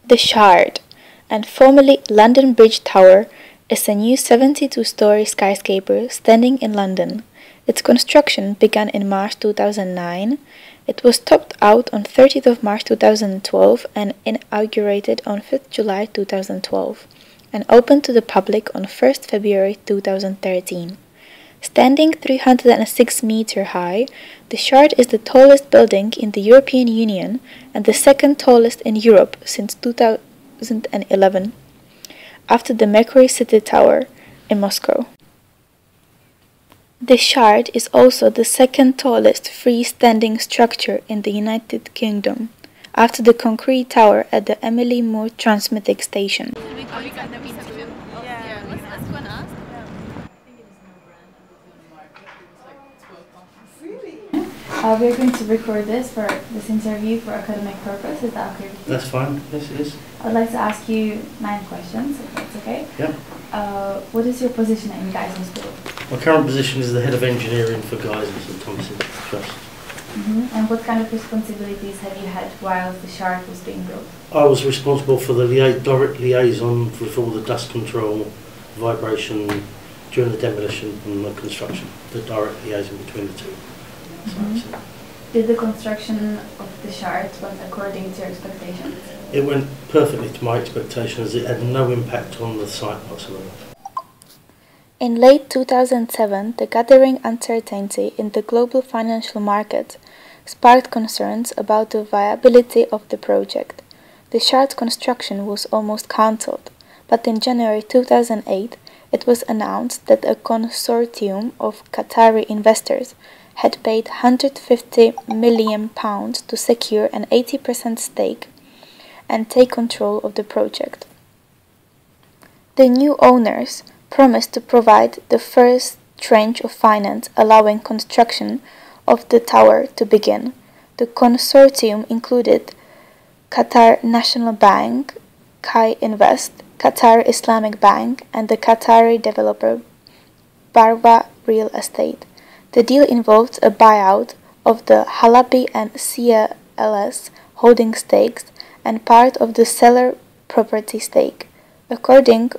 The Shard, and formerly London Bridge Tower, is a new 72-story skyscraper standing in London. Its construction began in March 2009. It was topped out on 30th of March 2012 and inaugurated on 5th July 2012 and opened to the public on 1st February 2013. Standing 306 meters high, the Shard is the tallest building in the European Union and the second tallest in Europe since 2011, after the Mercury City Tower in Moscow. The Shard is also the second tallest freestanding structure in the United Kingdom, after the concrete tower at the Emily Moore Transmitting Station. We're going to record this interview for academic purpose. Is that okay with you? That's fine. Yes, it is. I'd like to ask you 9 questions, if that's okay. Yeah. What is your position in Guy's Hospital? My current position is the head of engineering for Guy's and St Thomas's Trust. And what kind of responsibilities have you had while the Shard was being built? I was responsible for the direct liaison with all the dust control, vibration during the demolition and the construction, the direct liaison between the two. Did the construction of the Shard went according to your expectations? It went perfectly to my expectations. It had no impact on the site whatsoever. In late 2007, the gathering uncertainty in the global financial market sparked concerns about the viability of the project. The Shard's construction was almost cancelled, but in January 2008, it was announced that a consortium of Qatari investors had paid £150 million to secure an 80% stake and take control of the project. The new owners promised to provide the first tranche of finance allowing construction of the tower to begin. The consortium included Qatar National Bank, Kai Invest, Qatar Islamic Bank and the Qatari developer Barwa Real Estate. The deal involved a buyout of the Halabi and CLS holding stakes and part of the seller property stake. According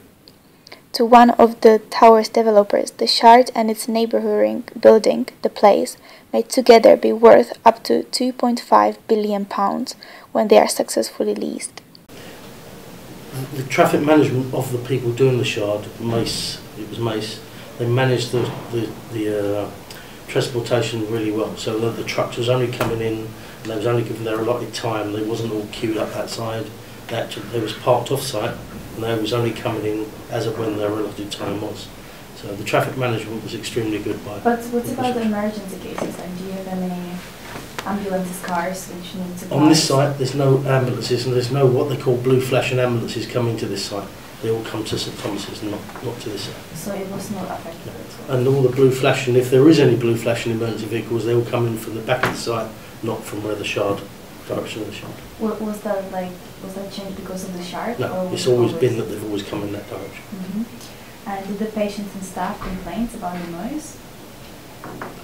to one of the tower's developers, the Shard and its neighbouring building, The Place, may together be worth up to £2.5 billion when they are successfully leased. The traffic management of the people doing the Shard, Mace, they managed the transportation really well, so that the trucks was only coming in and they was only given their allotted time. They wasn't all queued up outside. They was parked off site and they was only coming in as of when their allotted time was. So the traffic management was extremely good. But what about the emergency cases? And do you have any ambulances, cars which need to on this site? There's no ambulances and there's no what they call blue flashing ambulances coming to this site. They all come to St Thomas's, not to this site. So it was not affected at all? And all the blue flashing, if there is any blue flashing emergency vehicles, they all come in from the back of the site, not from where the Shard, direction of the Shard. Was that changed because of the Shard? No, it's always been that they've always come in that direction. And did the patients and staff complain about the noise?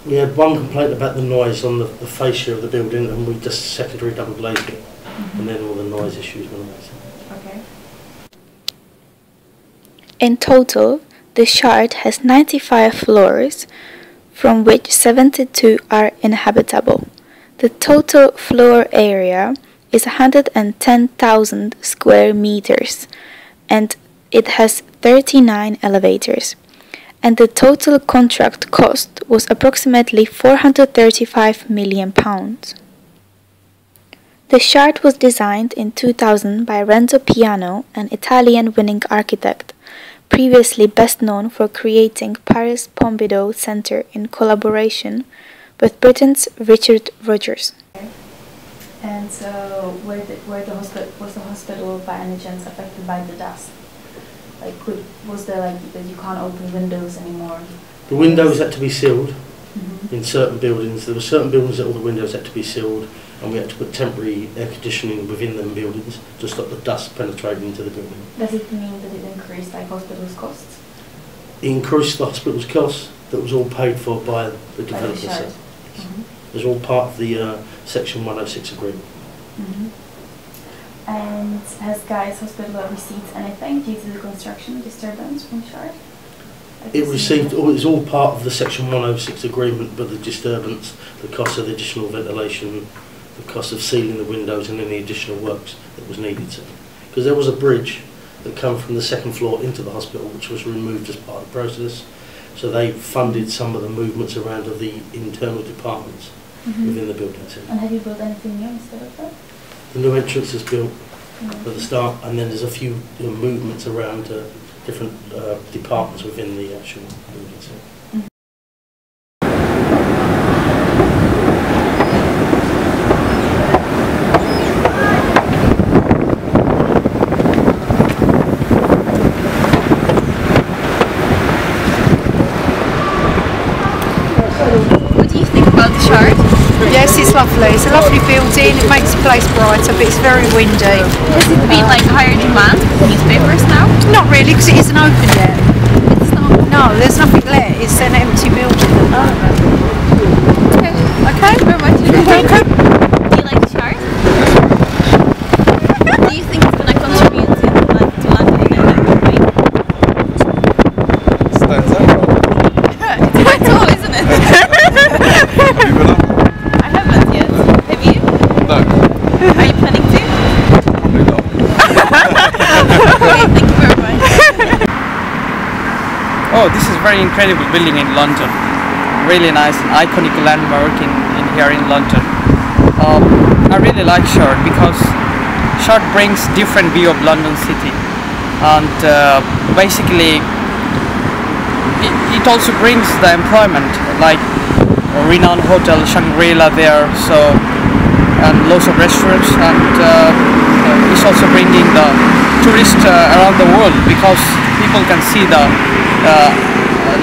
We had one complaint about the noise on the fascia of the building and we just secondary double glazed it and then all the noise issues went away. Okay. In total, the Shard has 95 floors, from which 72 are inhabitable. The total floor area is 110,000 square meters and it has 39 elevators. And the total contract cost was approximately £435 million. The Shard was designed in 2000 by Renzo Piano, an Italian winning architect, previously best known for creating Paris Pompidou Centre in collaboration with Britain's Richard Rogers. And so, was the hospital by any chance affected by the dust? Was there that you can't open windows anymore? The windows had to be sealed in certain buildings. There were certain buildings that all the windows had to be sealed and we had to put temporary air conditioning within them buildings to stop the dust penetrating into the building. Does it mean that it increased hospitals' costs? It increased the hospital's costs. That was all paid for by the developer. It was all part of the Section 106 agreement. And has Guy's Hospital received anything due to the construction disturbance from Shard? It received, it was all part of the Section 106 agreement, but the disturbance, the cost of the additional ventilation, the cost of sealing the windows and any additional works that was needed to. Because there was a bridge that came from the second floor into the hospital, which was removed as part of the process. So they funded some of the movements around of the internal departments within the building too. And have you built anything new instead of that? The new entrance is built at the start, and then there's a few movements around different departments within the actual building too. What do you think about the Shard? Yes, it's lovely. It's a lovely building. It makes the place brighter, but it's very windy. Has it been like higher demand for newspapers now? Not really, because it isn't open yet. It's not. No, there's nothing there. It's an empty building. Okay. Okay. Very much. You're welcome. Do you like the Shard? Do you think it's going to contribute to London in a good way? Stands out. It's quite tall, isn't it? You've been up? I haven't yet. Have you? No, Are you planning to? probably not. Okay, thank you very much. Oh, this is very incredible building in London. Really nice and iconic landmark in here in London. I really like Shard because Shard brings different view of London city, and basically it also brings the employment, like a renowned hotel Shangri-La there, so and lots of restaurants, and it's also bringing the tourists around the world because people can see the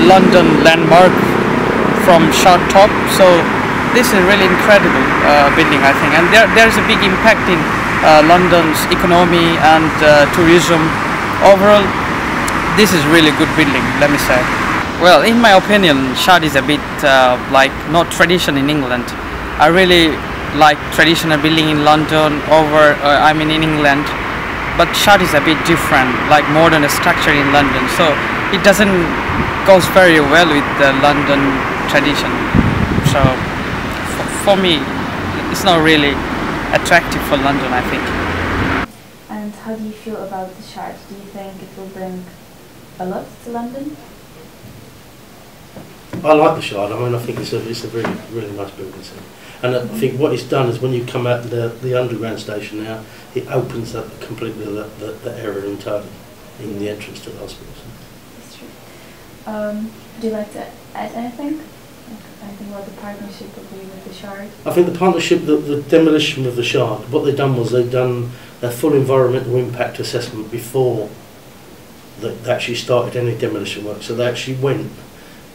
London landmark from Shard top. So this is really incredible building, I think, and there's a big impact in London's economy and tourism. Overall, this is really good building, let me say. Well, in my opinion, Shard is a bit like not tradition in England. I really like traditional building in London over, in England, but Shard is a bit different, like modern structure in London. So it doesn't goes very well with the London tradition. So for me, it's not really attractive for London, I think. And how do you feel about the Shard? Do you think it will bring a lot to London? I like the Shard. I mean, I think it's a really, really nice building. So. And I think what it's done is when you come out the underground station now, it opens up completely the area entirely in the entrance to the hospital. So. That's true. Would you like to add anything? Anything about the partnership with the Shard? I think the partnership, the demolition of the Shard, what they've done was they've done a full environmental impact assessment before they actually started any demolition work. So they actually went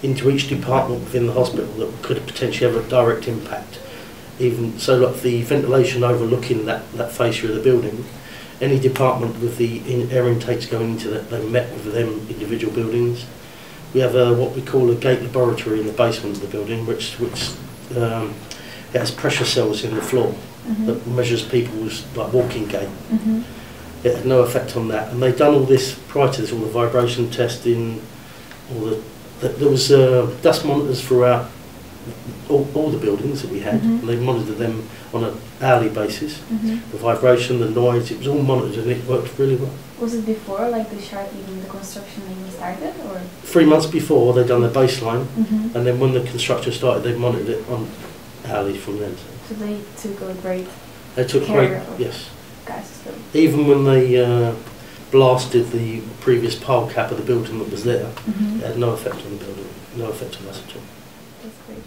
into each department within the hospital that could potentially have a direct impact. Even so, like the ventilation overlooking that fascia of the building, any department with the air intakes going into that, they met with them individual buildings. We have what we call a gate laboratory in the basement of the building, which it has pressure cells in the floor that measures people's walking gait. It had no effect on that, and they've done all this prior to this, all the vibration testing, there was dust monitors throughout all the buildings that we had, and they monitored them on an hourly basis. The vibration, the noise, it was all monitored and it worked really well. Was it before, like the Shard, even the construction even started, or? 3 months before they'd done the baseline, and then when the construction started, they monitored it on hourly from then. So they took a great care of Guy's Hospital. Even when they blasted the previous pile cap of the building that was there, it had no effect on the building, no effect on us at all. That's great.